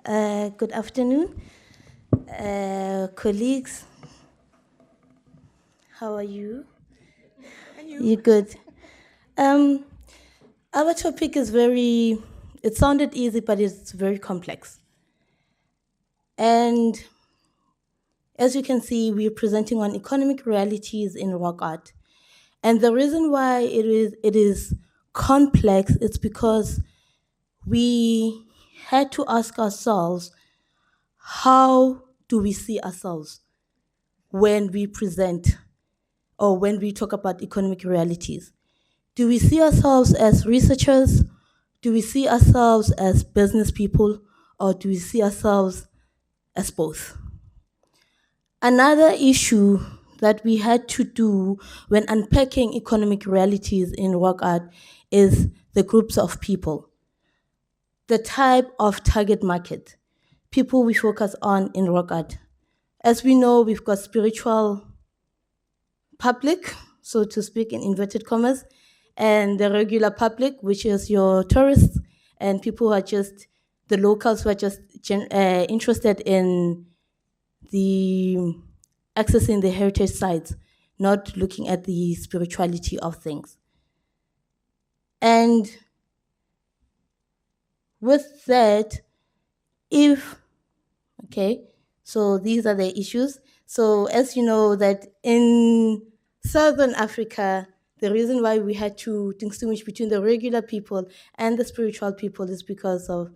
Good afternoon, colleagues. How are you? You good? Um, our topic is it sounded easy, but it's very complex. And as you can see, we're presenting on economic realities in rock art. And the reason why it is complex is because we had to ask ourselves, how do we see ourselves when we present or when we talk about economic realities? Do we see ourselves as researchers? Do we see ourselves as business people? Or do we see ourselves as both? Another issue that we had to do when unpacking economic realities in rock art is the groups of people, the type of target market, people we focus on in rock art. As we know, we've got spiritual public, so to speak, in inverted commas, and the regular public, which is your tourists and people who are just the locals who are just interested in the accessing the heritage sites, not looking at the spirituality of things. And with that, so these are the issues. So as you know that in Southern Africa, the reason why we had to distinguish between the regular people and the spiritual people is because of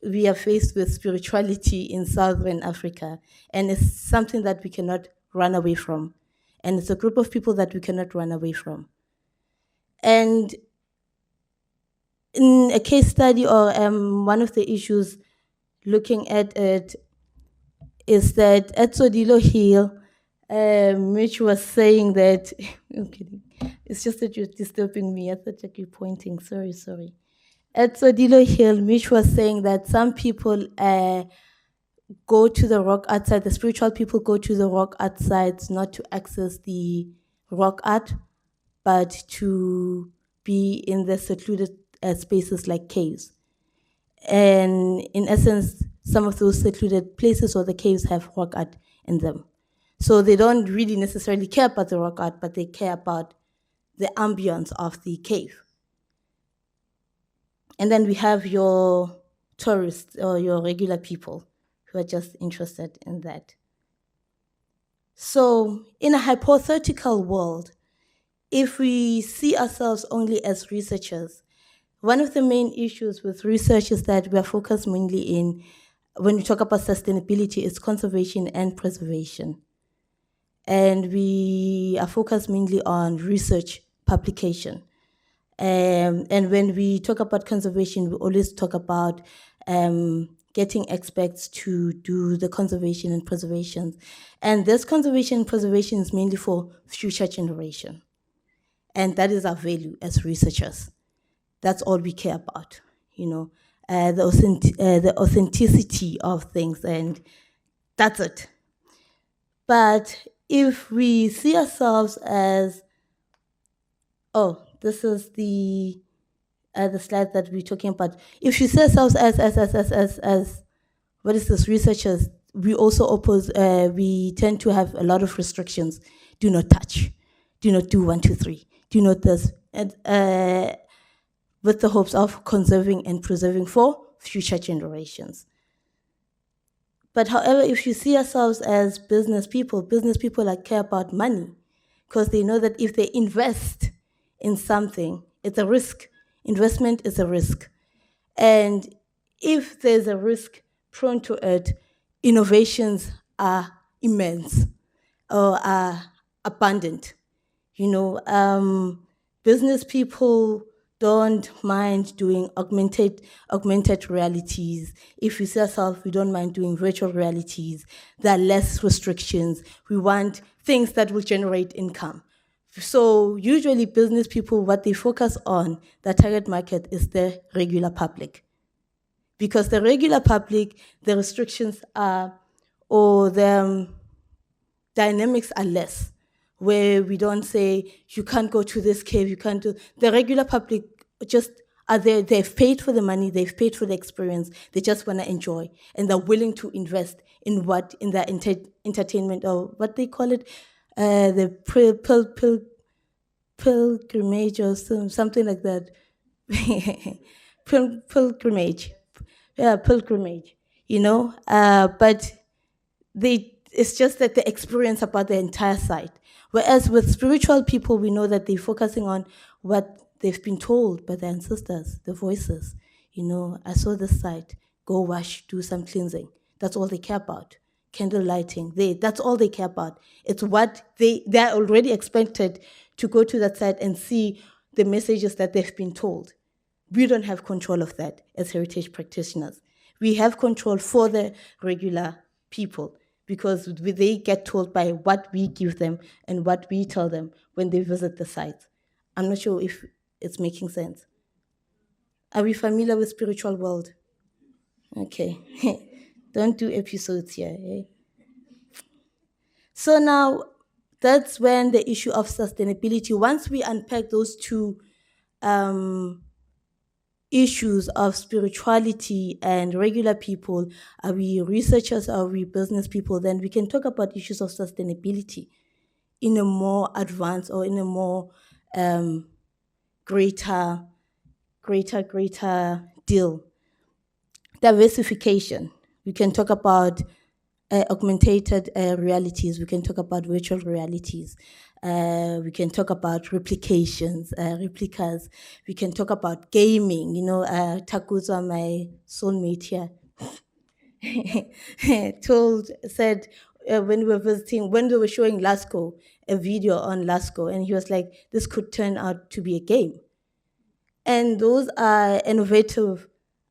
we are faced with spirituality in Southern Africa, and it's something that we cannot run away from. And it's a group of people that we cannot run away from. And in a case study or one of the issues looking at it is that at Sodilo Hill, Mitch was saying that, I'm kidding. It's just that you're disturbing me. I thought like you're pointing. Sorry. At Sodilo Hill, Mitch was saying that some people go to the rock art site, the spiritual people go to the rock art sites not to access the rock art, but to be in the secluded spaces like caves. And in essence, some of those secluded places or the caves have rock art in them. So they don't really necessarily care about the rock art, but they care about the ambience of the cave. And then we have your tourists or your regular people who are just interested in that. So in a hypothetical world, if we see ourselves only as researchers, one of the main issues with research is that we are focused mainly in, when we talk about sustainability, it's conservation and preservation. And we are focused mainly on research publication. And when we talk about conservation, we always talk about getting experts to do the conservation and preservation. And this conservation and preservation is mainly for future generation. And that is our value as researchers. That's all we care about, the authenticity of things, and that's it. But if we see ourselves as, this is the slide that we're talking about. If you see ourselves as what is this, researchers, we also we tend to have a lot of restrictions. Do not touch. Do not do 1, 2, 3. Do not this. And with the hopes of conserving and preserving for future generations. But however, if you see ourselves as business people care about money, because they know that if they invest in something, it's a risk. Investment is a risk. And if there's a risk prone to it, innovations are immense or are abundant. Business people don't mind doing augmented realities. If we see ourselves, we don't mind doing virtual realities. There are less restrictions. We want things that will generate income. So usually business people, what they focus on, the target market, is the regular public. Because the regular public, the restrictions are, or the dynamics are less, where we don't say, you can't go to this cave, you can't do. The regular public just are there, they've paid for the money, they've paid for the experience, they just want to enjoy, and they're willing to invest in the entertainment, or what they call it, the pilgrimage, or something like that. Pilgrimage. Yeah, pilgrimage, but it's just that the experience about the entire site. Whereas with spiritual people, we know that they're focusing on what they've been told by their ancestors, the voices. I saw this site, go wash, do some cleansing. That's all they care about. Candle lighting, that's all they care about. It's what they're already expected to go to that site and see the messages that they've been told. We don't have control of that as heritage practitioners. We have control for the regular people, because they get told by what we give them and what we tell them when they visit the site. I'm not sure if it's making sense. Are we familiar with spiritual world? Okay. Don't do episodes here. Eh? So now that's when the issue of sustainability, once we unpack those two issues of spirituality and regular people, are we researchers, are we business people, then we can talk about issues of sustainability in a more advanced, or in a more greater deal. Diversification. We can talk about augmented realities. We can talk about virtual realities. We can talk about replicas. We can talk about gaming. Takunda, my soulmate here, said when we were showing Lasco, a video on Lasco, and he was like, this could turn out to be a game. And those are innovative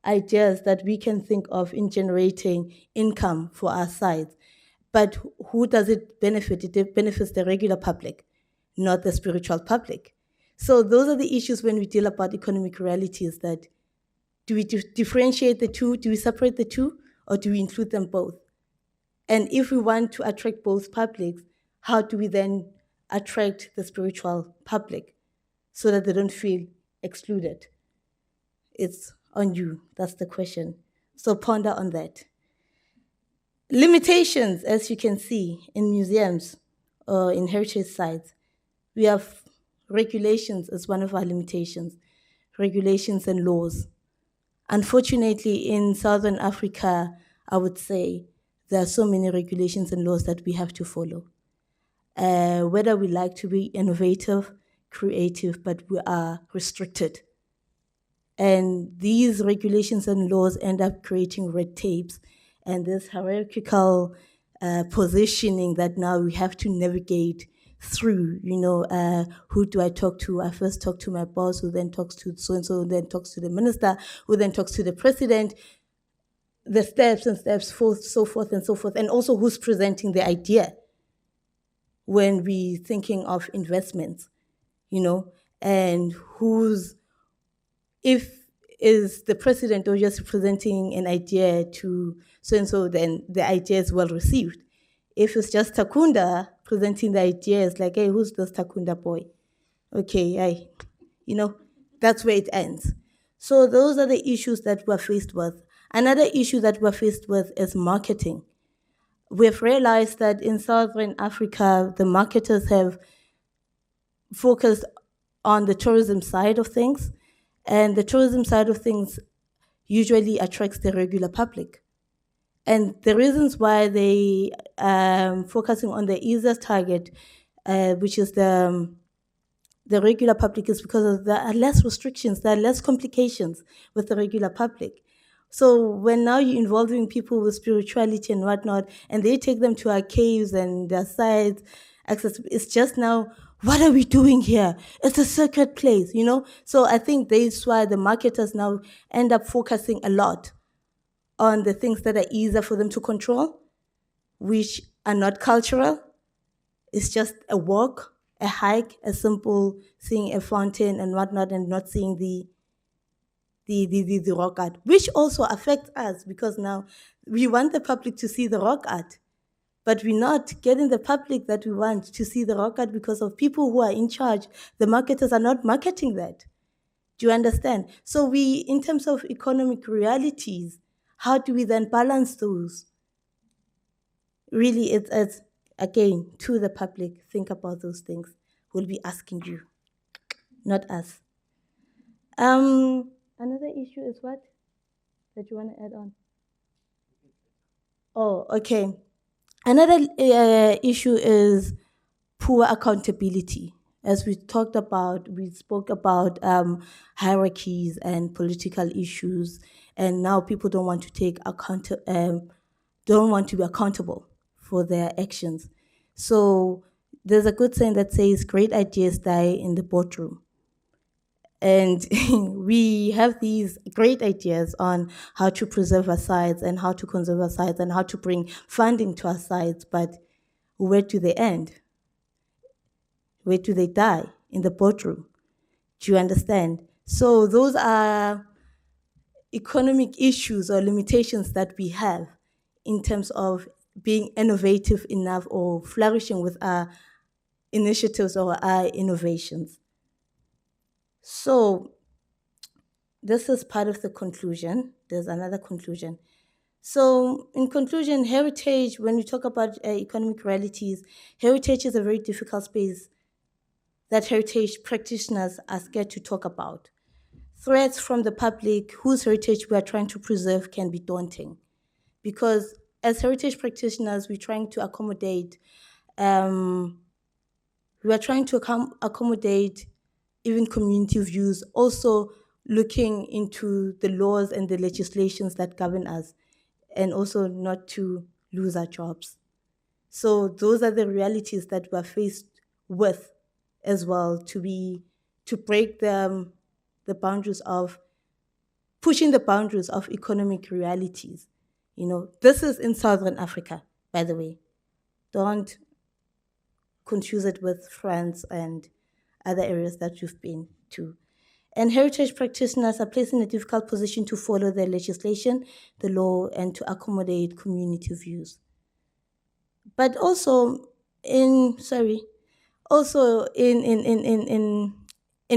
ideas that we can think of in generating income for our sites. But who does it benefit? It benefits the regular public, not the spiritual public. So those are the issues when we deal about economic realities, that do we differentiate the two? Do we separate the two? Or do we include them both? And if we want to attract both publics, how do we then attract the spiritual public so that they don't feel excluded? It's on you. That's the question. So ponder on that. Limitations, as you can see, in museums or in heritage sites, we have regulations as one of our limitations, regulations and laws. Unfortunately, in Southern Africa, I would say there are so many regulations and laws that we have to follow. Whether we like to be innovative, creative, but we are restricted. And these regulations and laws end up creating red tapes and this hierarchical positioning that now we have to navigate through. Who do I talk to? I first talk to my boss, who then talks to so-and-so, who then talks to the minister, who then talks to the president, the steps and steps, so forth and so forth, and also who's presenting the idea when we're thinking of investments, and if is the president or just presenting an idea to so-and-so, then the idea is well received. If it's just Takunda presenting the idea, it's like, hey, who's this Takunda boy? Okay, that's where it ends. So those are the issues that we're faced with. Another issue that we're faced with is marketing. We've realized that in Southern Africa, the marketers have focused on the tourism side of things, and the tourism side of things usually attracts the regular public. And the reasons why they focusing on the easiest target, which is the regular public, is because there are less restrictions, there are less complications with the regular public. So when now you're involving people with spirituality and whatnot, and they take them to our caves and their sites, access, it's just now, what are we doing here? It's a sacred place, So I think that's why the marketers now end up focusing a lot on the things that are easier for them to control, which are not cultural. It's just a walk, a hike, a simple seeing a fountain and whatnot, and not seeing the rock art, which also affects us, because now we want the public to see the rock art, but we're not getting the public that we want to see the rock art because of people who are in charge. The marketers are not marketing that Do you understand? So we, in terms of economic realities, how do we then balance those? Really, it's again, to the public, think about those things. We'll be asking you, not us. Another issue is what? That you want to add on? Oh, okay. Another issue is poor accountability. As we talked about, we spoke about hierarchies and political issues, and now people don't want to don't want to be accountable for their actions. So there's a good saying that says, "Great ideas die in the boardroom." And we have these great ideas on how to preserve our sites and how to conserve our sites and how to bring funding to our sites, but where do they end? Where do they die? In the boardroom. Do you understand? So those are economic issues or limitations that we have in terms of being innovative enough or flourishing with our initiatives or our innovations. So this is part of the conclusion. There's another conclusion. So in conclusion, heritage, when we talk about economic realities, heritage is a very difficult space that heritage practitioners are scared to talk about. Threats from the public whose heritage we are trying to preserve can be daunting, because as heritage practitioners, we're trying to accommodate even community views, also looking into the laws and the legislations that govern us, and also not to lose our jobs. So those are the realities that we're faced with as well, to break the boundaries of, pushing the boundaries of economic realities. You know, this is in Southern Africa, by the way. Don't confuse it with France and other areas that you've been to. And heritage practitioners are placed in a difficult position to follow the legislation, the law, and to accommodate community views. But also, in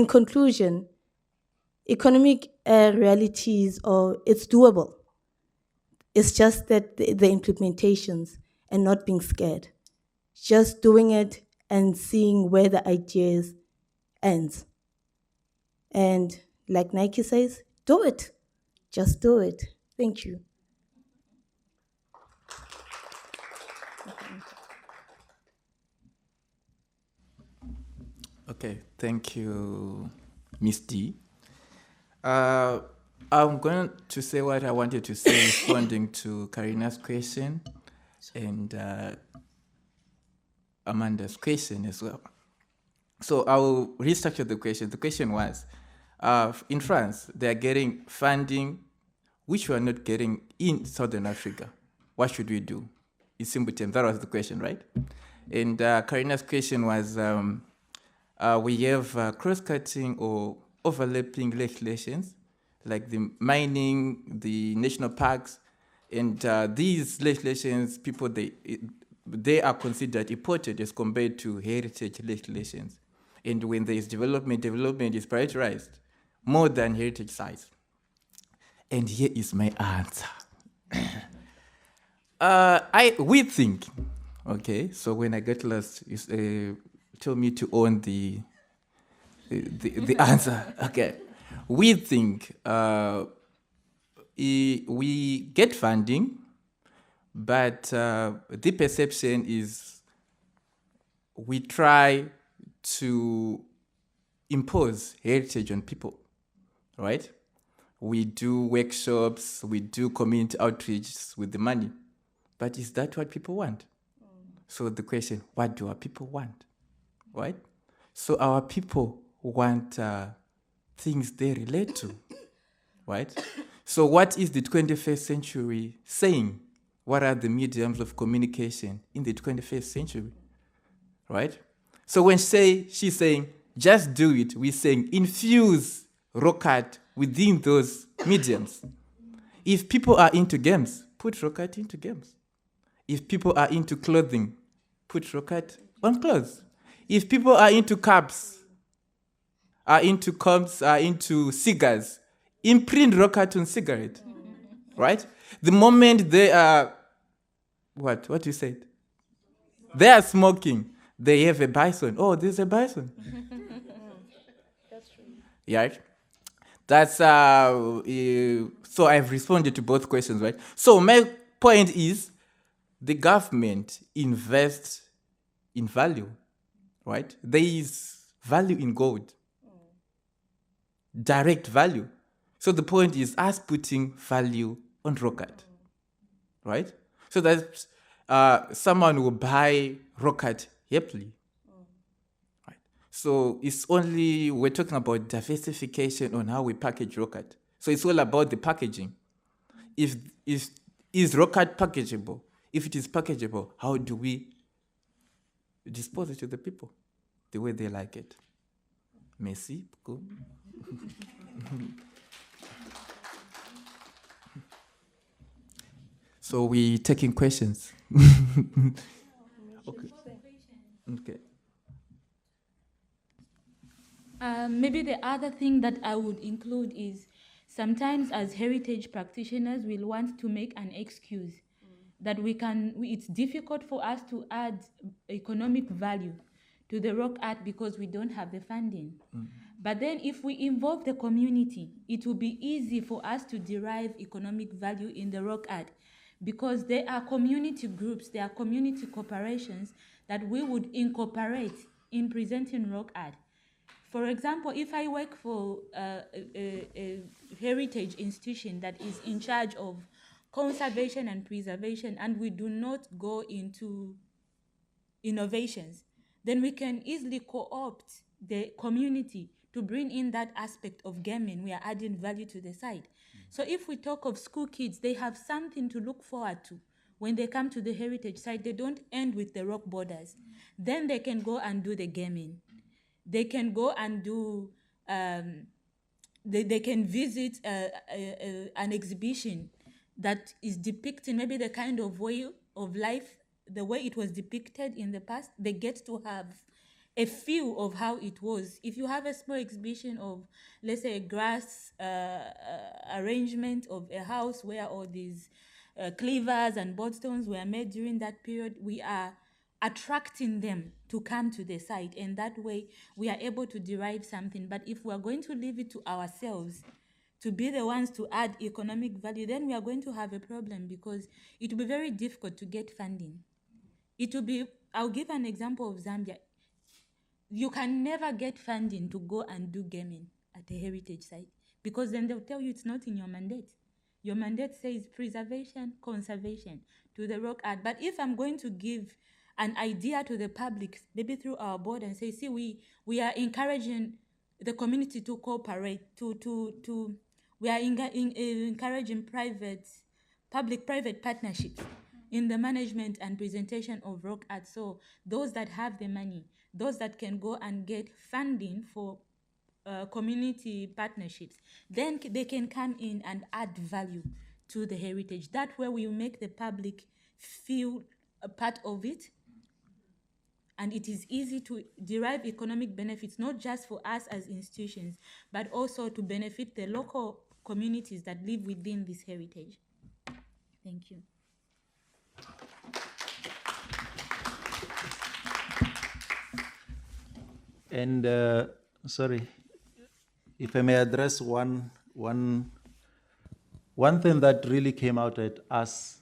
conclusion, economic realities, or it's doable. It's just that the implementations and not being scared, just doing it and seeing where the ideas ends. And like Nike says, do it. Just do it. Thank you. Okay, thank you, Miss D. I'm going to say what I wanted to say responding to Karina's question and Amanda's question as well. So I will restructure the question. The question was, in France, they are getting funding which we are not getting in Southern Africa. What should we do? In simple terms, that was the question, right? And Karina's question was, we have cross-cutting or overlapping legislations, like the mining, the national parks, and these legislations, they are considered imported as compared to heritage legislations. And when there is development is prioritized more than heritage sites. And here is my answer. We think, okay, so when I get lost, told me to own the answer. Okay, we think we get funding, but the perception is we try to impose heritage on people, right? We do workshops, we do community outreach with the money, but is that what people want? So the question, what do our people want, right? So our people want things they relate to, right? So what is the 21st century saying? What are the mediums of communication in the 21st century, right? So when she's saying, just do it, we're saying infuse rock art within those mediums. If people are into games, put rock art into games. If people are into clothing, put rock art on clothes. If people are into cups, are into comps, are into cigars, imprint rock art on cigarette, right? The moment they are, what you said? They are smoking, they have a bison. Oh, there's a bison. That's true. Yeah. That's so I've responded to both questions, right? So my point is the government invests in value, right? There is value in gold, direct value. So the point is us putting value on rock art, right? So that someone will buy rock art happily. Right? So it's only, we're talking about diversification on how we package rock art. So it's all about the packaging. Is rock art packageable? If it is packageable, how do we dispose it to the people the way they like it? Merci beaucoup. So we taking questions. Okay. Okay. Maybe the other thing that I would include is sometimes as heritage practitioners we'll want to make an excuse that it's difficult for us to add economic value to the rock art because we don't have the funding. But then if we involve the community, it will be easy for us to derive economic value in the rock art because there are community groups, there are community corporations that we would incorporate in presenting rock art. For example, if I work for a heritage institution that is in charge of conservation and preservation, and we do not go into innovations, then we can easily co-opt the community to bring in that aspect of gaming. We are adding value to the site. So if we talk of school kids, they have something to look forward to. When they come to the heritage site, they don't end with the rock borders. Then they can go and do the gaming. They can go and do, they can visit an exhibition that is depicting maybe the kind of way of life, the way it was depicted in the past. They get to have a feel of how it was. If you have a small exhibition of, let's say, a grass arrangement of a house where all these cleavers and boardstones were made during that period, we are attracting them to come to the site, and that way we are able to derive something. But if we are going to leave it to ourselves to be the ones to add economic value, then we are going to have a problem because it will be very difficult to get funding. It will be, I'll give an example of Zambia. You can never get funding to go and do gaming at a heritage site because then they'll tell you it's not in your mandate. Your mandate says preservation, conservation to the rock art. But if I'm going to give an idea to the public, maybe through our board, and say, see, we are encouraging the community to cooperate, we are encouraging public-private partnerships in the management and presentation of rock art. So those that have the money, those that can go and get funding for community partnerships, then they can come in and add value to the heritage. That way we make the public feel a part of it, and it is easy to derive economic benefits, not just for us as institutions, but also to benefit the local communities that live within this heritage. Thank you. And sorry, if I may address one thing that really came out at us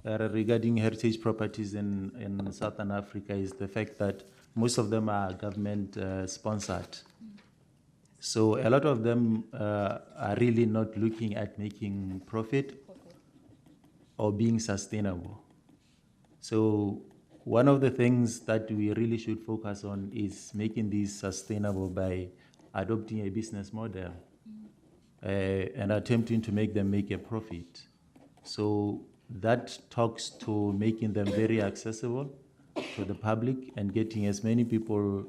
regarding heritage properties in Southern Africa is the fact that most of them are government sponsored. So a lot of them are really not looking at making profit or being sustainable. So one of the things that we really should focus on is making these sustainable by adopting a business model and attempting to make them make a profit. So that talks to making them very accessible to the public and getting as many people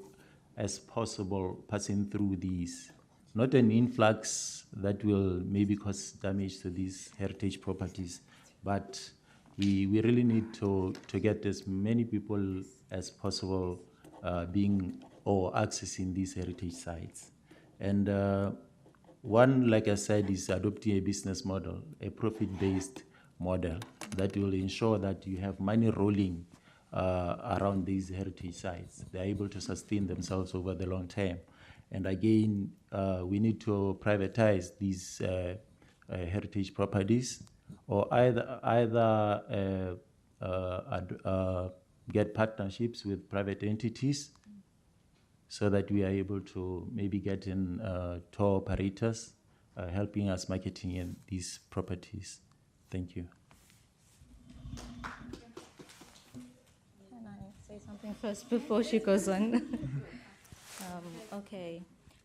as possible passing through these. Not an influx that will maybe cause damage to these heritage properties, but we really need to get as many people as possible being or accessing these heritage sites. And one, like I said, is adopting a business model, a profit-based model that will ensure that you have money rolling around these heritage sites. They're able to sustain themselves over the long term. And again, we need to privatize these heritage properties, or either get partnerships with private entities so that we are able to maybe get in tour operators helping us marketing in these properties. Thank you. Can I say something first before she goes on? Okay.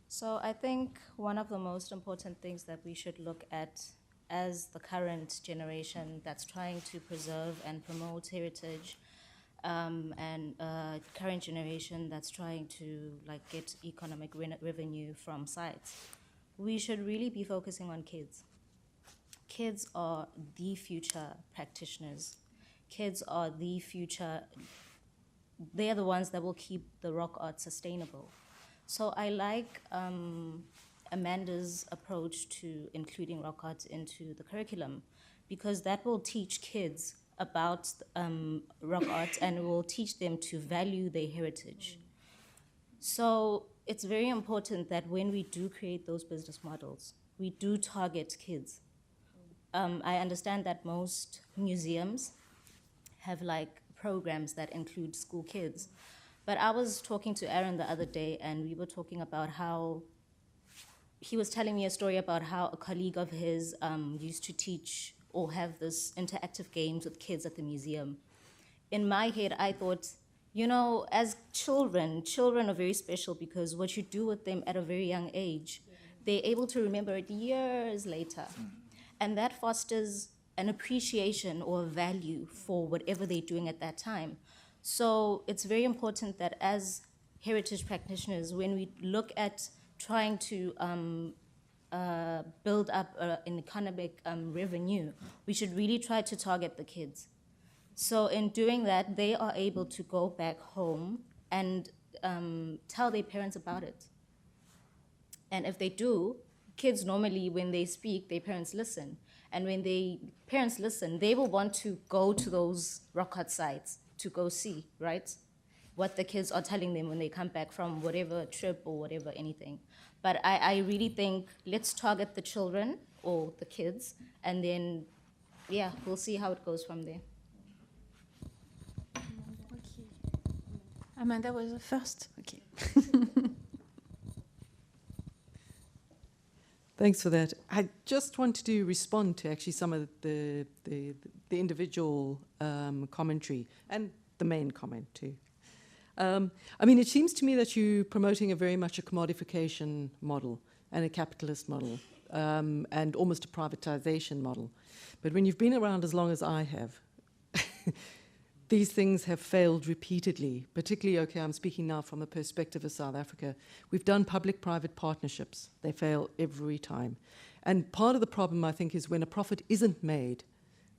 So I think one of the most important things that we should look at as the current generation that's trying to preserve and promote heritage, and current generation that's trying to get economic revenue from sites, we should really be focusing on kids. Kids are the future practitioners. Kids are the future, they're the ones that will keep the rock art sustainable. So I like Amanda's approach to including rock art into the curriculum, because that will teach kids about rock art and will teach them to value their heritage. So it's very important that when we do create those business models, we do target kids. I understand that most museums have programs that include school kids. But I was talking to Aaron the other day, and we were talking about how he was telling me a story about how a colleague of his used to teach or have this interactive games with kids at the museum. In my head, I thought, as children are very special because what you do with them at a very young age, they're able to remember it years later. And that fosters an appreciation or a value for whatever they're doing at that time. So it's very important that as heritage practitioners, when we look at trying to build up an economic revenue, we should really try to target the kids. So in doing that, they are able to go back home and tell their parents about it. And if they do, kids normally, when they speak, their parents listen. And when parents listen, they will want to go to those rock art sites to go see, right? What the kids are telling them when they come back from whatever trip or whatever, anything. But I really think let's target the children or the kids, and then, yeah, we'll see how it goes from there. Okay. Amanda was the first. Okay. Thanks for that. I just wanted to respond to actually some of the individual commentary and the main comment too. It seems to me that you're promoting a very much a commodification model and a capitalist model and almost a privatization model. But when you've been around as long as I have, these things have failed repeatedly, particularly, okay, I'm speaking now from the perspective of South Africa. We've done public-private partnerships. They fail every time. And part of the problem, I think, is when a profit isn't made,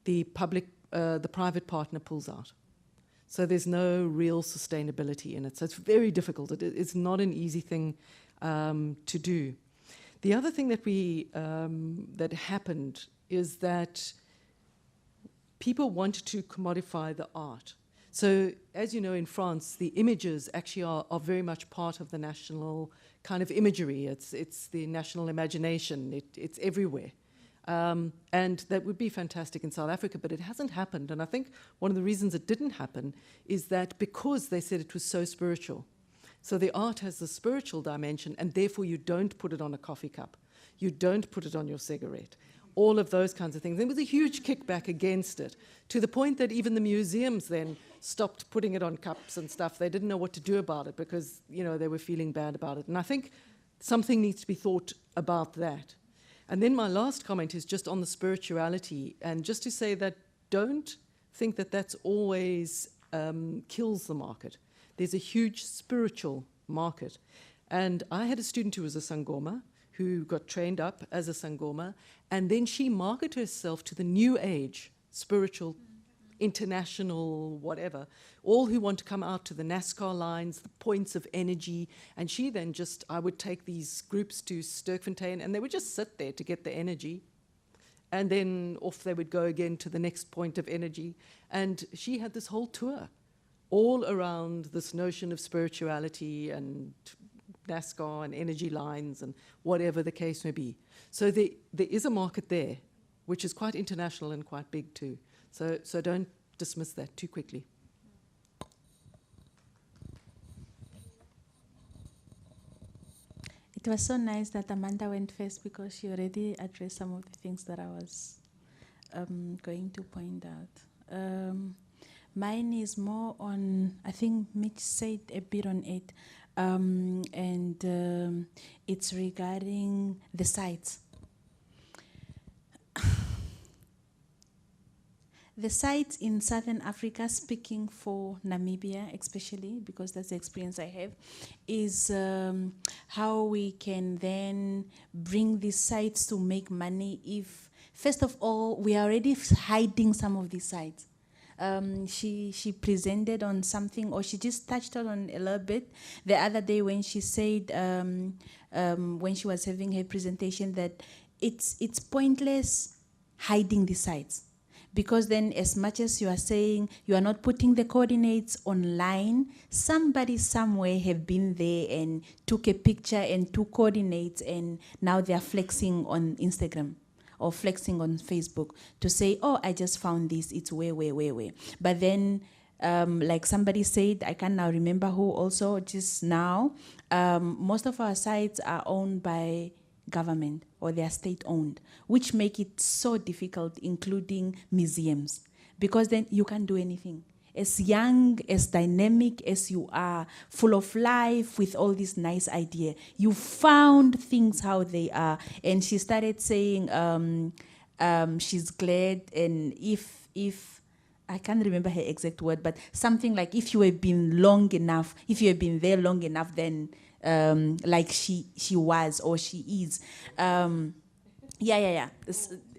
the private partner pulls out. So there's no real sustainability in it. So it's very difficult. It's not an easy thing to do. The other thing that that happened is that people wanted to commodify the art. So as you know, in France, the images actually are very much part of the national kind of imagery. It's the national imagination. It's everywhere. And that would be fantastic in South Africa, but it hasn't happened. And I think one of the reasons it didn't happen is that because they said it was so spiritual. So the art has the spiritual dimension, and therefore you don't put it on a coffee cup. You don't put it on your cigarette. All of those kinds of things. There was a huge kickback against it, to the point that even the museums then stopped putting it on cups and stuff. They didn't know what to do about it because, they were feeling bad about it. And I think something needs to be thought about that. And then my last comment is just on the spirituality, and just to say that don't think that that's always kills the market. There's a huge spiritual market. And I had a student who was a Sangoma, who got trained up as a Sangoma, and then she marketed herself to the new age spiritual international whatever, all who want to come out to the NASCAR lines, the points of energy. And she then just, I would take these groups to Sterkfontein and they would just sit there to get the energy. And then off they would go again to the next point of energy. And she had this whole tour all around this notion of spirituality and NASCAR and energy lines and whatever the case may be. So there is a market there, which is quite international and quite big too. So don't dismiss that too quickly. It was so nice that Amanda went first because she already addressed some of the things that I was going to point out. Mine is more on, I think Mitch said a bit on it, and it's regarding the sites. The sites in Southern Africa, speaking for Namibia especially, because that's the experience I have, is how we can then bring these sites to make money if, first of all, we are already hiding some of these sites. She presented on something, or she just touched on a little bit the other day when she said, when she was having her presentation, that it's pointless hiding the sites. Because then as much as you are saying you are not putting the coordinates online, somebody somewhere have been there and took a picture and took coordinates, and now they are flexing on Instagram or flexing on Facebook to say, oh, I just found this, it's where. But then, like somebody said, I can't now remember who also just now, most of our sites are owned by government or they are state-owned, which make it so difficult, including museums, because then you can't do anything. As young, as dynamic as you are, full of life, with all these nice ideas, you found things how they are. And she started saying she's glad, and if I can't remember her exact word, but something like if you have been long enough, if you have been there long enough, then like she was or she is.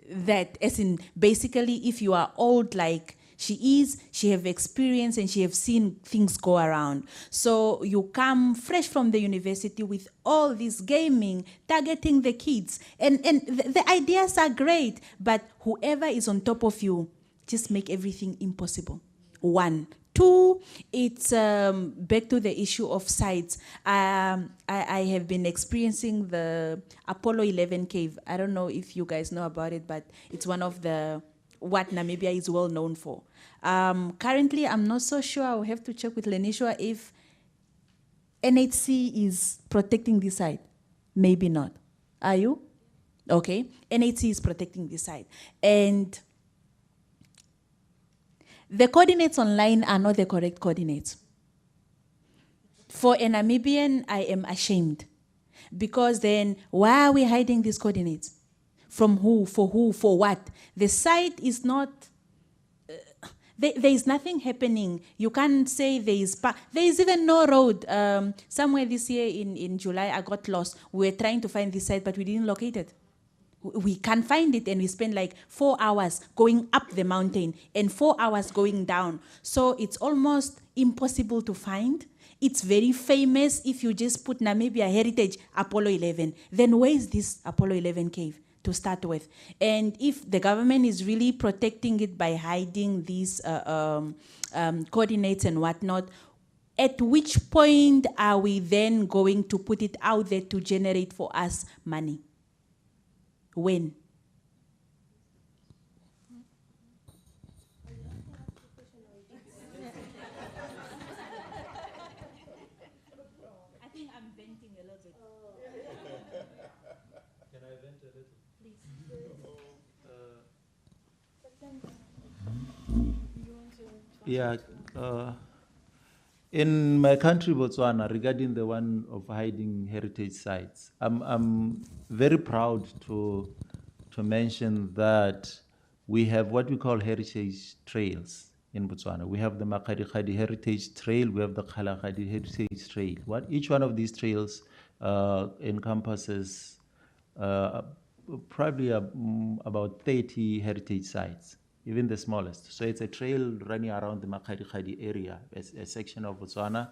That as in basically if you are old like she is, she have experience and she have seen things go around. So you come fresh from the university with all this gaming, targeting the kids. And the ideas are great, but whoever is on top of you, just make everything impossible. One. Two, it's back to the issue of sites. I have been experiencing the Apollo 11 cave. I don't know if you guys know about it, but it's one of the what Namibia is well known for. Currently, I'm not so sure. I'll have to check with Lenishwa if NHC is protecting this site. Maybe not. Are you? Okay. NHC is protecting this site. And the coordinates online are not the correct coordinates. For a Namibian, I am ashamed. Because then, why are we hiding these coordinates? From who, for what? The site is not, there is nothing happening. You can't say there is even no road. Somewhere this year in July, I got lost. We were trying to find this site, but we didn't locate it. We can't find it, and we spend like 4 hours going up the mountain and 4 hours going down. So it's almost impossible to find. It's very famous. If you just put Namibia Heritage Apollo 11, then where is this Apollo 11 cave to start with? And if the government is really protecting it by hiding these coordinates and whatnot, at which point are we then going to put it out there to generate for us money? When? I think I'm venting a little bit. Can I vent a little? Please. In my country, Botswana, regarding the one of hiding heritage sites, I'm very proud to mention that we have what we call heritage trails in Botswana. We have the Makgadikgadi Heritage Trail, we have the Kgalagadi Heritage Trail. Each one of these trails encompasses probably about 30 heritage sites. even the smallest. So it's a trail running around the Makgadikgadi area, a section of Botswana,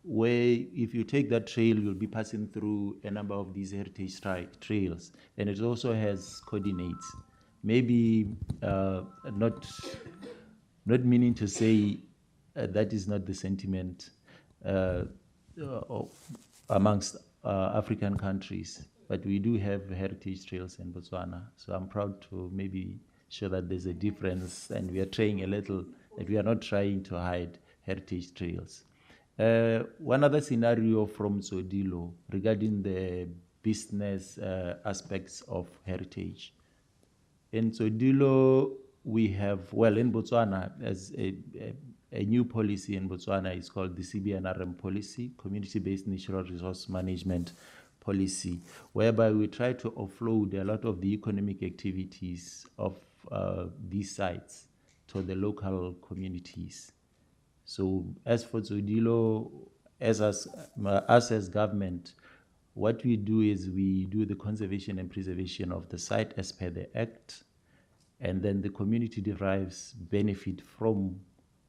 where if you take that trail, you'll be passing through a number of these heritage trails. And it also has coordinates. Maybe not meaning to say that is not the sentiment amongst African countries, but we do have heritage trails in Botswana. So I'm proud to maybe show that there's a difference, and we are trying a little, that we are not trying to hide heritage trails. One other scenario from Zodilo regarding the business aspects of heritage. In Zodilo, we have, well, in Botswana, as a new policy in Botswana is called the CBNRM policy, Community-Based Natural Resource Management Policy, whereby we try to offload a lot of the economic activities of these sites to the local communities. So as for Zodilo, us as government, what we do is we do the conservation and preservation of the site as per the Act, and then the community derives benefit from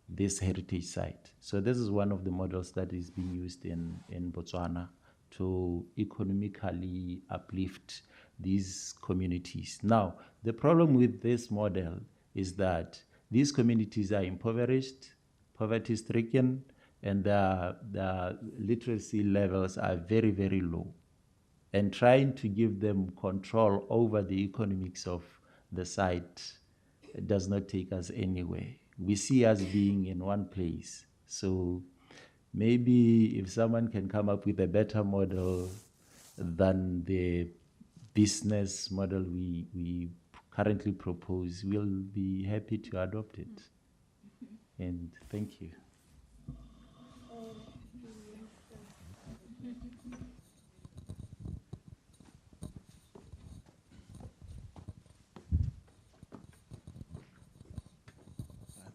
this heritage site. So this is one of the models that is being used in Botswana to economically uplift these communities. Now, the problem with this model is that these communities are impoverished, poverty-stricken, and the literacy levels are very, very low. And trying to give them control over the economics of the site does not take us anywhere. We see us being in one place. So maybe if someone can come up with a better model than the business model we currently propose, we'll be happy to adopt it. And thank you.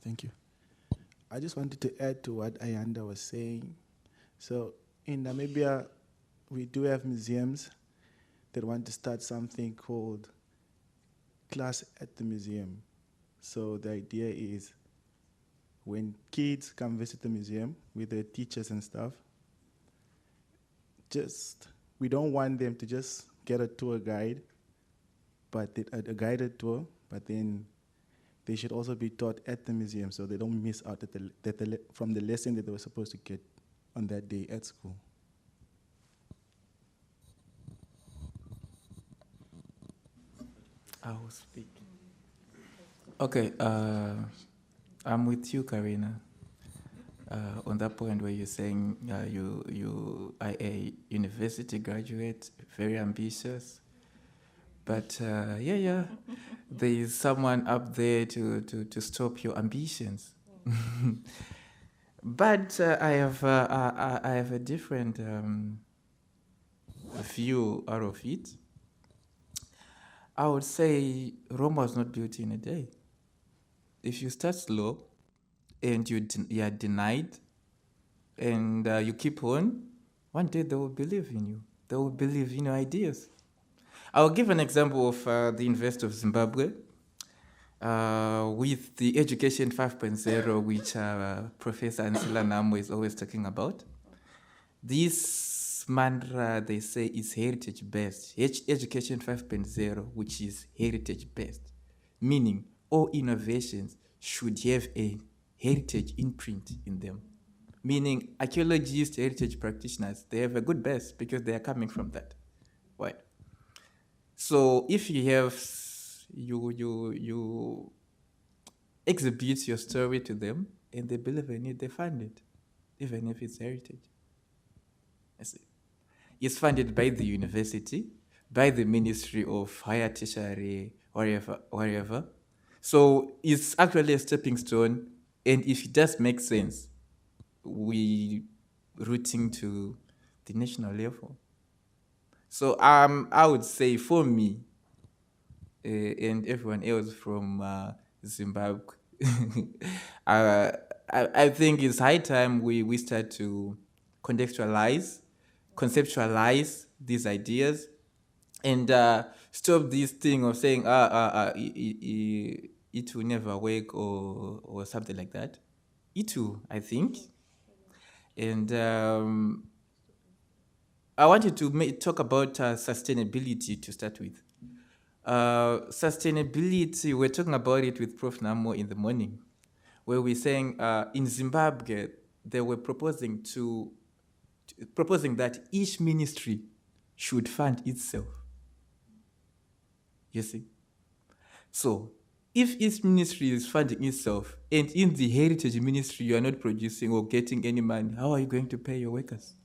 Thank you. I just wanted to add to what Ayanda was saying. So in Namibia, we do have museums that want to start something called Class at the Museum. So the idea is when kids come visit the museum with their teachers and stuff, we don't want them to just get a tour guide, but a guided tour, but then they should also be taught at the museum so they don't miss out from the lesson that they were supposed to get on that day at school. I will speak. Okay, I'm with you, Karina, on that point where you're saying you are a university graduate, very ambitious, but there is someone up there to stop your ambitions. But I have a different view out of it. I would say Rome was not built in a day. If you start slow and you are denied and you keep on, one day they will believe in you. They will believe in your ideas. I'll give an example of the University of Zimbabwe with the Education 5.0, which Professor Ansila Namwe is always talking about. This mantra, they say, is heritage-based. Education 5.0, which is heritage-based, meaning all innovations should have a heritage imprint in them. Meaning archaeologists, heritage practitioners, they have a good base because they are coming from that. Right? So if you have, you exhibit your story to them and they believe in it, they fund it, even if it's heritage. It's funded by the university, by the Ministry of Higher Tertiary, wherever. So it's actually a stepping stone, and if it does make sense, we routing to the national level. So I would say for me and everyone else from Zimbabwe, I think it's high time we start to conceptualize these ideas and stop this thing of saying, it will never work or something like that. It will, I think. And I wanted to talk about sustainability to start with. Sustainability, we're talking about it with Prof. Namo in the morning, where we're saying in Zimbabwe, they were proposing that each ministry should fund itself. You see? So, if each ministry is funding itself, and in the heritage ministry you are not producing or getting any money, how are you going to pay your workers?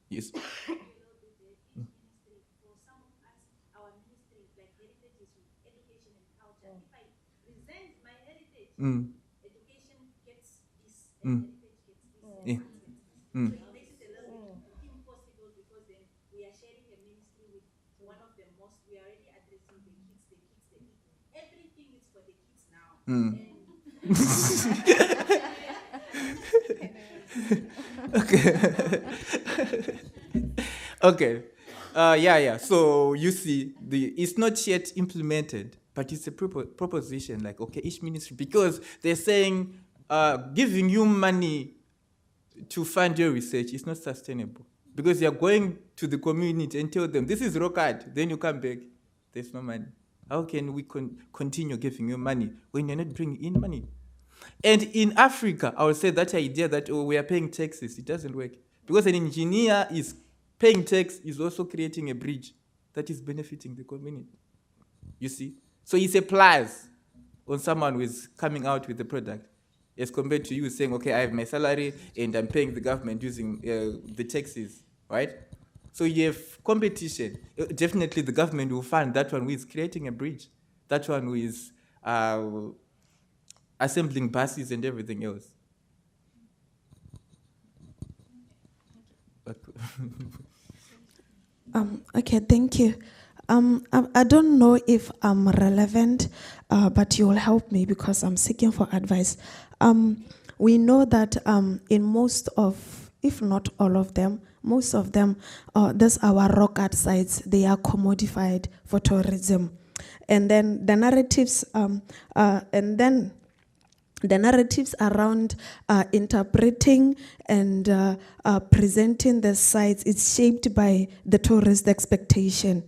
Yes. Mm. Education gets this, and heritage gets this. Yeah. So it makes it a little bit impossible because then we are sharing a ministry with one of the most, we are already addressing the kids. Everything is for the kids now. Okay. Yeah. So you see, it's not yet implemented, but it's a proposition. Like, okay, each ministry, because they're saying giving you money to fund your research is not sustainable, because you're going to the community and tell them this is rock art, then you come back, there's no money. How can we continue giving you money when you're not bringing in money? And in Africa, I would say that idea that we are paying taxes, it doesn't work. Because an engineer is paying tax, is also creating a bridge that is benefiting the community. You see? So it's a plus on someone who is coming out with the product, as compared to you saying, okay, I have my salary and I'm paying the government using the taxes, right? So you have competition. Definitely the government will fund that one who is creating a bridge, that one who is assembling buses and everything else. Okay, thank you. I don't know if I'm relevant, but you will help me because I'm seeking for advice. We know that in most of, if not all of them, most of them, there's our rock art sites, they are commodified for tourism. And then the narratives, the narratives around interpreting and presenting the sites is shaped by the tourist expectation.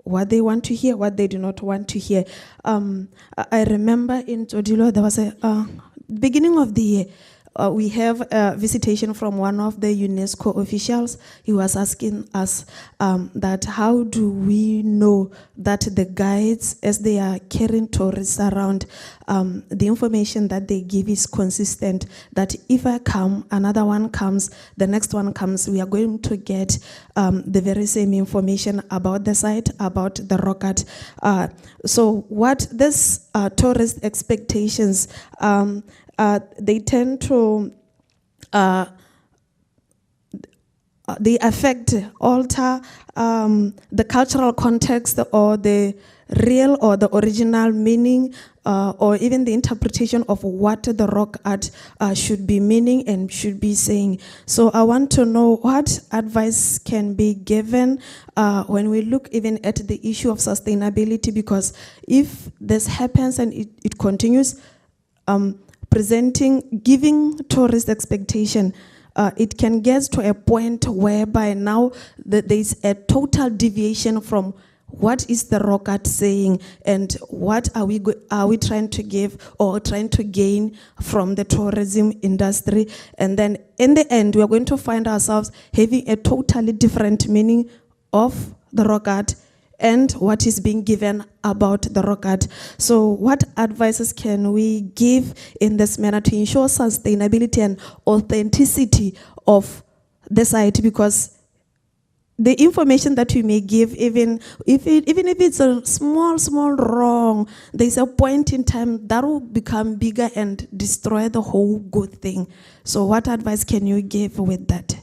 What they want to hear, what they do not want to hear. I remember in Todilo, there was a beginning of the year, we have a visitation from one of the UNESCO officials. He was asking us that how do we know that the guides, as they are carrying tourists around, the information that they give is consistent, that if I come, another one comes, the next one comes, we are going to get the very same information about the site, about the rock art. So what this tourist expectations, they tend to they affect, alter the cultural context or the real or the original meaning or even the interpretation of what the rock art should be meaning and should be saying. So I want to know what advice can be given when we look even at the issue of sustainability, because if this happens and it continues, giving tourist expectation, it can get to a point whereby now there is a total deviation from what is the rock art saying and what are we trying to give or trying to gain from the tourism industry. And then in the end, we are going to find ourselves having a totally different meaning of the rock art and what is being given about the rock art. So what advices can we give in this manner to ensure sustainability and authenticity of the site? Because the information that we may give, even if it's a small wrong, there's a point in time that will become bigger and destroy the whole good thing. So what advice can you give with that?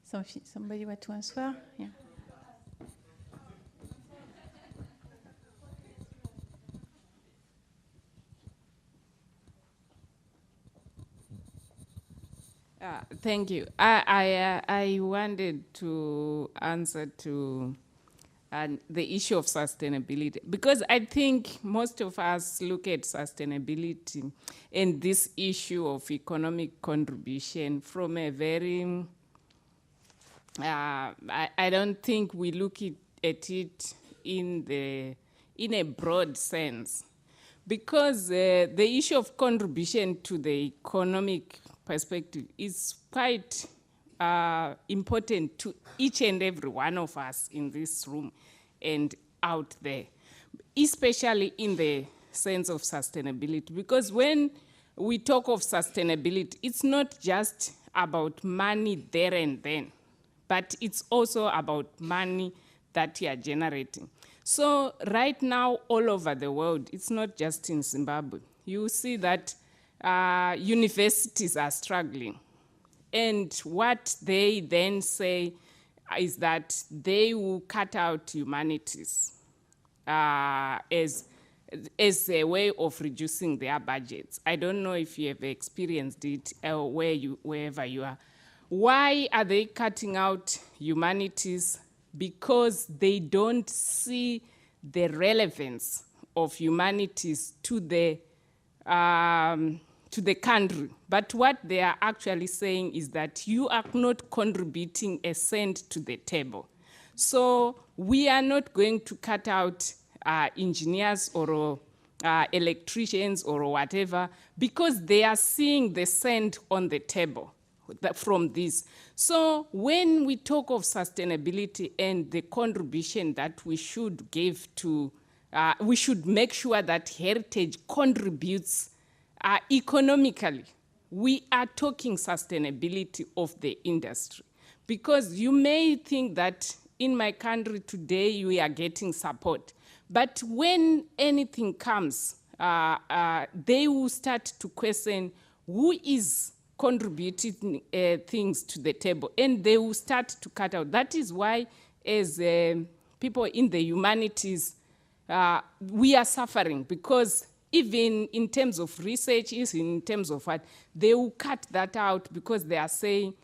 So if somebody want to answer? Yeah. Thank you. I wanted to answer to the issue of sustainability, because I think most of us look at sustainability and this issue of economic contribution from a very, I don't think we look at it in a broad sense, because the issue of contribution to the economic perspective is quite important to each and every one of us in this room and out there, especially in the sense of sustainability. Because when we talk of sustainability, it's not just about money there and then, but it's also about money that you are generating. So right now, all over the world, it's not just in Zimbabwe, you see that universities are struggling. And what they then say is that they will cut out humanities as a way of reducing their budgets. I don't know if you have experienced it wherever you are. Why are they cutting out humanities? Because they don't see the relevance of humanities to the country. But what they are actually saying is that you are not contributing a cent to the table. So we are not going to cut out engineers or electricians or whatever, because they are seeing the cent on the table from this. So when we talk of sustainability and the contribution that we should give to, we should make sure that heritage contributes economically. We are talking sustainability of the industry, because you may think that in my country today we are getting support, but when anything comes, they will start to question who is contributing things to the table, and they will start to cut out. That is why, as people in the humanities, we are suffering, because even in terms of research, in terms of what, they will cut that out because they are saying,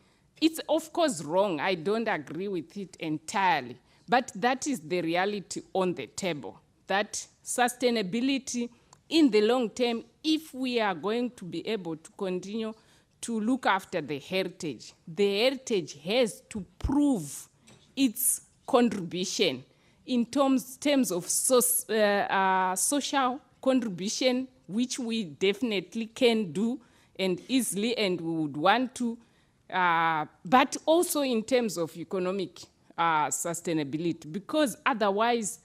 it's of course wrong, I don't agree with it entirely, but that is the reality on the table, that sustainability in the long term, if we are going to be able to continue to look after the heritage has to prove its contribution in terms of social contribution, which we definitely can do and easily and we would want to, but also in terms of economic sustainability, because otherwise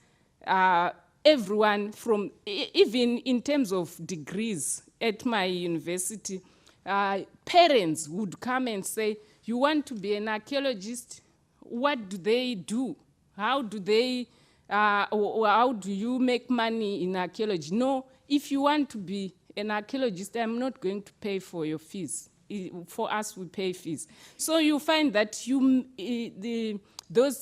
everyone from, even in terms of degrees at my university, parents would come and say, you want to be an archaeologist? What do they do? How do they, how do you make money in archaeology? No, if you want to be an archaeologist, I'm not going to pay for your fees. For us, we pay fees. So you find that those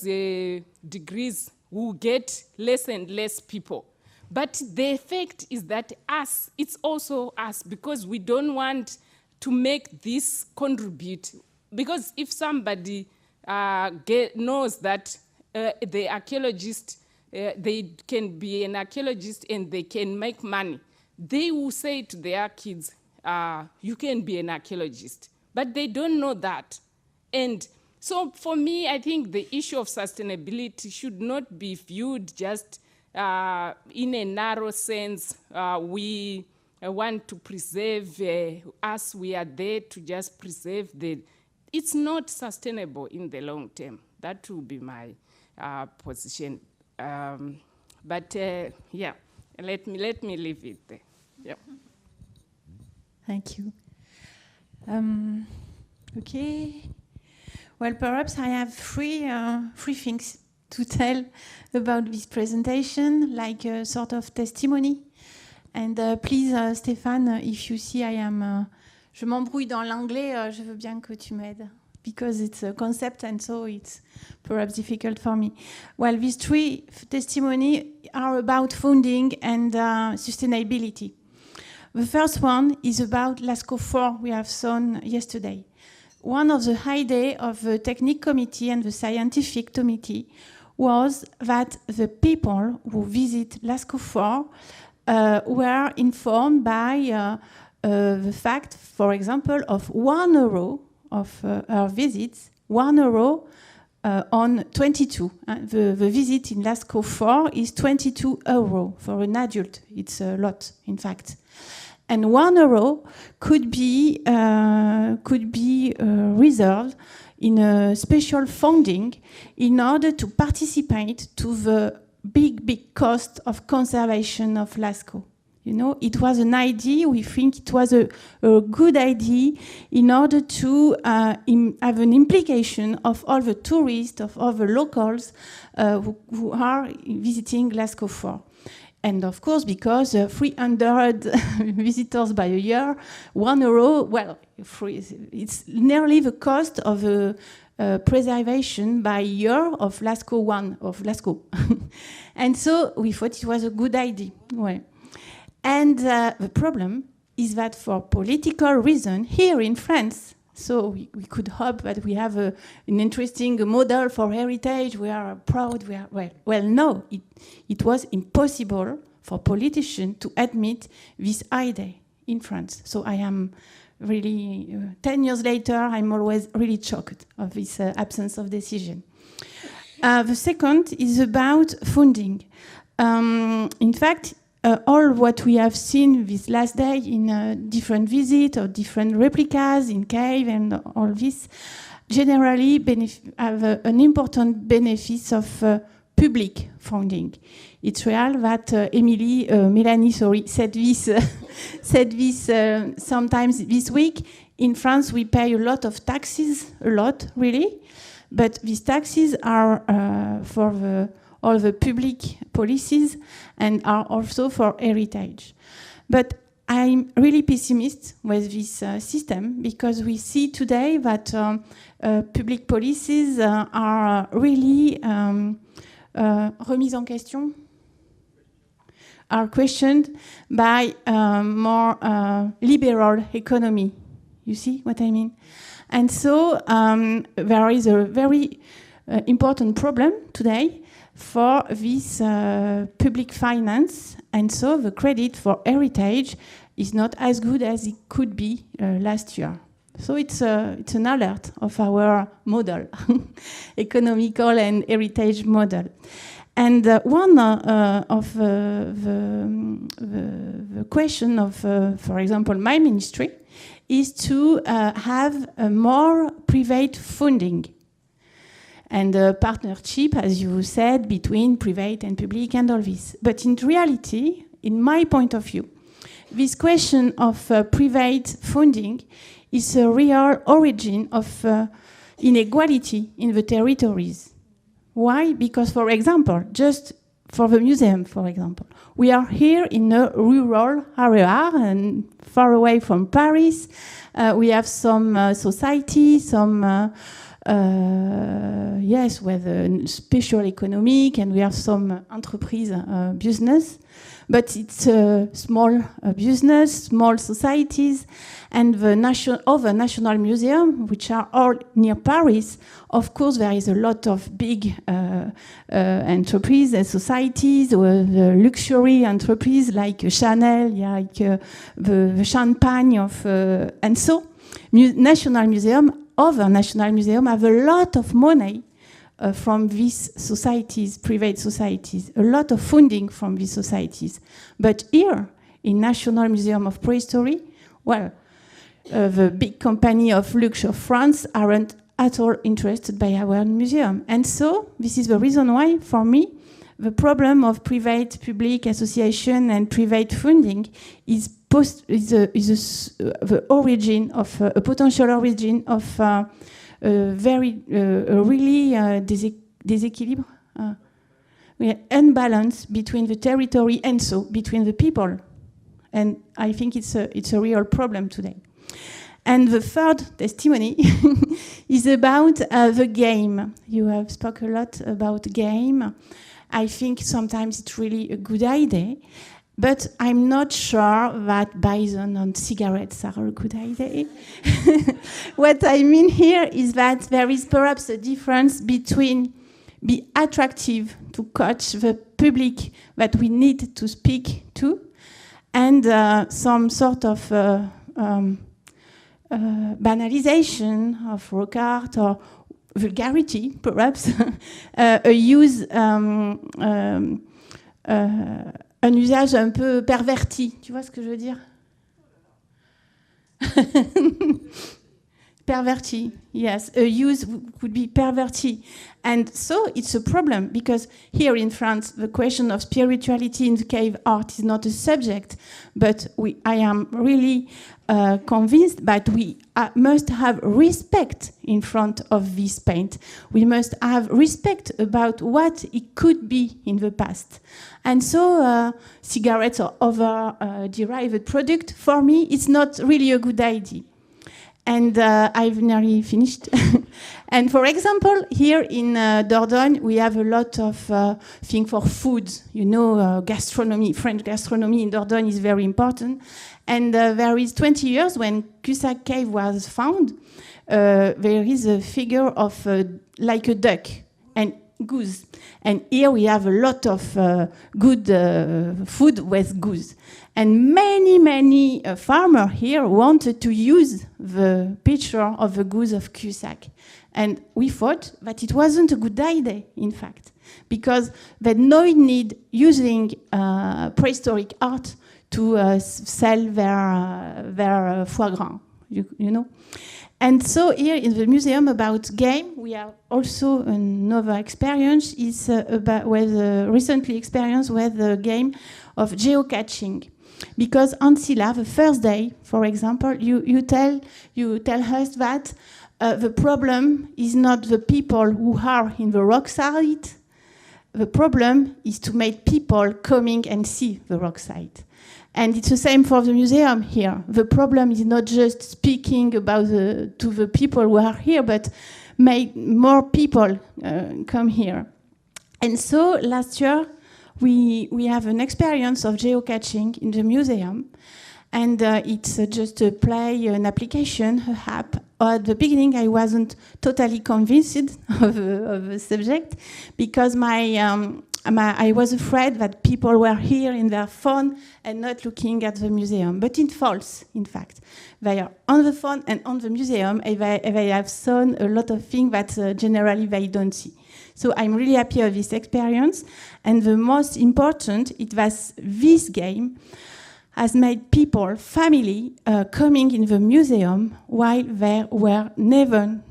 degrees will get less and less people. But the effect is that us, it's also us, because we don't want to make this contribute. Because if somebody knows that the archaeologist, they can be an archaeologist and they can make money, they will say to their kids, you can be an archaeologist. But they don't know that. And so for me, I think the issue of sustainability should not be viewed just in a narrow sense. We want to preserve us, we are there to just preserve it's not sustainable in the long term. That will be my position. But yeah, let me leave it there. Yeah. Thank you. Okay. Well, perhaps I have three things to tell about this presentation, like a sort of testimony. And please, Stéphane, if you see I am... je m'embrouille dans l'anglais, je veux bien que tu m'aides, because it's a concept and so it's perhaps difficult for me. Well, these three testimonies are about funding and sustainability. The first one is about LASCO 4 we have shown yesterday. one of the ideas of the technique committee and the scientific committee was that the people who visit Lascaux Fort were informed by the fact, for example, of €1 of our visits, €1 on 22. The visit in Lascaux Fort is €22 for an adult. It's a lot, in fact. And €1 could be reserved in a special funding in order to participate to the big cost of conservation of Lascaux. You know, it was an idea, we think it was a good idea in order to have an implication of all the tourists, of all the locals who are visiting Lascaux Fort. And of course, because 300 visitors by a year, €1, well, it's nearly the cost of preservation by year of Lascaux 1, of Lascaux. And so we thought it was a good idea. Well, and the problem is that for political reason, here in France, so we could hope that we have an interesting model for heritage, we are proud, we are, well, no, it was impossible for politicians to admit this idea in France. So I am really, 10 years later, I'm always really shocked of this absence of decision. The second is about funding. In fact, all what we have seen this last day in different visits or different replicas in cave and all this generally have an important benefit of public funding. It's real that Melanie said this, sometimes this week. In France, we pay a lot of taxes, a lot, really. But these taxes are for all the public policies and are also for heritage. But I'm really pessimist with this system because we see today that public policies are really remises en question, are questioned by more liberal economy. You see what I mean? And so there is a very important problem today for this public finance, and so the credit for heritage is not as good as it could be last year. So it's an alert of our model, economical and heritage model. And one of the question of, for example, my ministry is to have more private funding and a partnership, as you said, between private and public and all this. But in reality, in my point of view, this question of private funding is a real origin of inequality in the territories. Why? Because, for example, just for the museum, for example, we are here in a rural area and far away from Paris. We have some society, some yes, with a special economic, and we have some enterprise business, but it's a small business, small societies, and the national museum, which are all near Paris. Of course, there is a lot of big enterprises and societies, or the luxury enterprise like Chanel, like the champagne of, and so national museum. Other national museums have a lot of money from these societies, private societies, a lot of funding from these societies. But here, in National Museum of Prehistory, well, the big company of luxe of France aren't at all interested by our museum. And so, this is the reason why, for me, the problem of private-public association and private funding is the origin of a potential origin of really disequilibre, unbalance between the territory and so between the people, and I think it's a real problem today. And the third testimony is about the game. You have spoken a lot about game. I think sometimes it's really a good idea. But I'm not sure that bison on cigarettes are a good idea. What I mean here is that there is perhaps a difference between be attractive to catch the public that we need to speak to and some sort of banalization of rock art or vulgarity, perhaps, un usage un peu perverti. Tu vois ce que je veux dire? Perverti, yes. A use would be perverti. And so it's a problem because here in France, the question of spirituality in the cave art is not a subject, but I am really convinced that we must have respect in front of this paint. We must have respect about what it could be in the past. And so cigarettes or other derived product, for me, it's not really a good idea. And I've nearly finished. And for example, here in Dordogne, we have a lot of things for food. You know, gastronomy, French gastronomy in Dordogne is very important. And there is 20 years when Cusack Cave was found, there is a figure of like a duck and goose. And here we have a lot of good food with goose. And many farmers here wanted to use the picture of the goose of Cusack. And we thought that it wasn't a good idea, in fact, because they no need using prehistoric art to sell their foie gras, you know. And so here in the museum about game, we have also another experience is recently experienced with the game of geocaching. Because on Silla, the first day, for example, you tell us that the problem is not the people who are in the rock site. The problem is to make people coming and see the rock site. And it's the same for the museum here. The problem is not just speaking about to the people who are here, but make more people come here. And so last year, we have an experience of geocaching in the museum. And it's just a play, an application, an app. At the beginning, I wasn't totally convinced of the subject because I was afraid that people were here in their phone and not looking at the museum. But it's false, in fact. They are on the phone and on the museum, and they have seen a lot of things that generally they don't see. So I'm really happy of this experience. And the most important, it was this game has made people, family, coming in the museum while they were never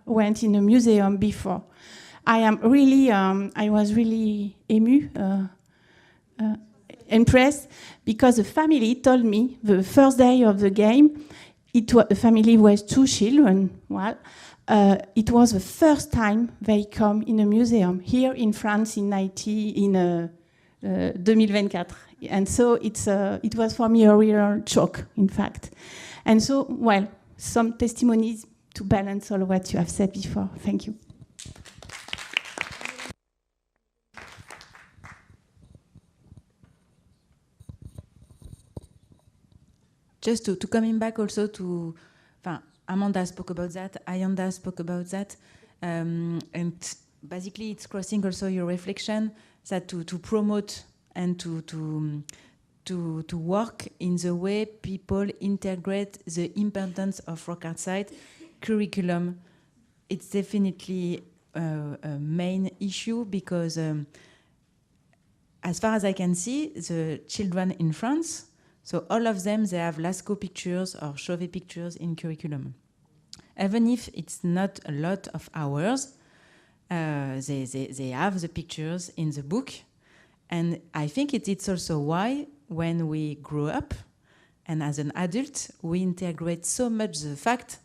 went in a museum before. I was really impressed because the family told me the first day of the game, the family was 2 children. Well, it was the first time they come in a museum here in France in 2024. And so it was for me a real shock, in fact. And so, well, some testimonies to balance all what you have said before. Thank you. Just to coming back also to, Amanda spoke about that, Ayanda spoke about that, and basically it's crossing also your reflection that to promote and to work in the way people integrate the importance of rock art site curriculum. It's definitely a main issue because as far as I can see, the children in France, so all of them, they have Lascaux pictures or Chauvet pictures in curriculum. Even if it's not a lot of hours, they have the pictures in the book. And I think it's also why when we grow up and as an adult, we integrate so much the fact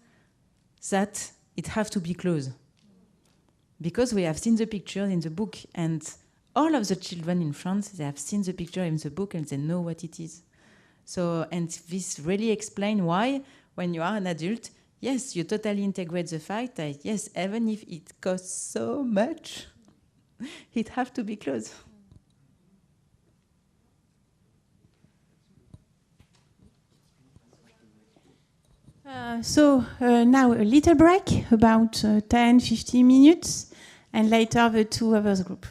that it has to be close. Because we have seen the picture in the book and all of the children in France, they have seen the picture in the book and they know what it is. So, and this really explains why, when you are an adult, yes, you totally integrate the fact that, yes, even if it costs so much, it has to be close. So now a little break, about 10-15 minutes, and later the two others group.